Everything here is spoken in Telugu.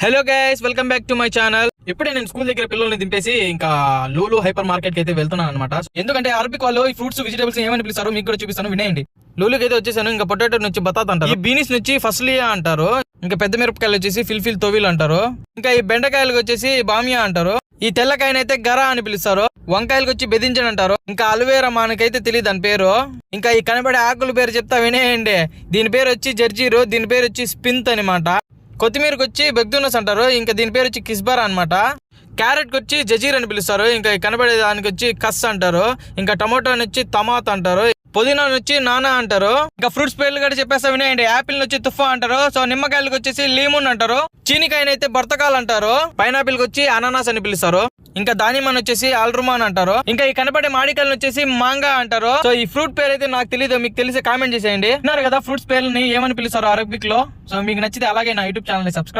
Hello guys, welcome back to my channel. ఇప్పుడే నేను స్కూల్ దగ్గర పిల్లల్ని దింపేసి ఇంకా లూలు హైపర్ మార్కెట్ కి అయితే వెళ్తున్నాను అనమాట. ఎందుకంటే అరబిక్ వాళ్ళు ఈ ఫ్రూట్స్ వెజిటబుల్స్ ఏమని పిలుస్తారో మీకు కూడా చూపిస్తాను, వినేయండి. లూలుకి అయితే వచ్చేసాను. ఇంకా పొటాటో నుంచి బతాత్ అంటారు, ఈ బీనిస్ నుంచి ఫస్లియా అంటారు, ఇంకా పెద్ద మిరపకాయలు వచ్చేసి ఫిల్ఫిల్ తోవిల్ అంటారు, ఇంకా ఈ బెండకాయలకు వచ్చేసి బామియా అంటారు, ఈ తెల్లకాయనైతే గరా అని పిలుస్తారు, వంకాయలకు వచ్చి బెదించని అంటారు, ఇంకా అలువేరా మనకైతే తెలియదు దాని పేరు. ఇంకా ఈ కనబడే ఆకుల పేరు చెప్తా వినేయండి. దీని పేరు వచ్చి జర్జీరు, దీని పేరు వచ్చి స్పింత్ అనమాట. కొత్తిమీరకు వచ్చి బెగ్దునస్ అంటారు, ఇంకా దీని పేరు వచ్చి కిస్బార్ అనమాట. క్యారెట్ కి వచ్చి జజీర్ అని పిలుస్తారు, ఇంకా కనబడే దానికి వచ్చి కస్ అంటారు, ఇంకా టమోటోని వచ్చి తమాత్ అంటారు, పుదీనా వచ్చి నానా అంటారు. ఇంకా ఫ్రూట్స్ పేర్లు కూడా చెప్పేస్తా వినేయండి. యాపిల్ వచ్చి తుఫా అంటారు, సో నిమ్మకాయలకు వచ్చేసి లీమూన్ అంటారు, చీనికాయనైతే బర్తకాల్ అంటారు, పైనాపిల్ వచ్చి అనానాస్ అని పిలుస్తారు, ఇంకా దానిమ్మని వచ్చేసి ఆల్రుమాన్ అంటారు, ఇంకా ఈ కనపడే మామిడికాయలను వచ్చేసి మాంగా అంటారు. సో ఈ ఫ్రూట్ పేరు అయితే నాకు తెలియదు, మీకు తెలిసి కామెంట్ చేసేయండి. విన్నారు కదా ఫ్రూట్స్ పేర్లని ఏమని పిలుస్తారు అరబిక్ లో. సో మీకు నచ్చితే అలాగే నా యూట్యూబ్ ఛానల్ ని సబ్స్క్రైబ్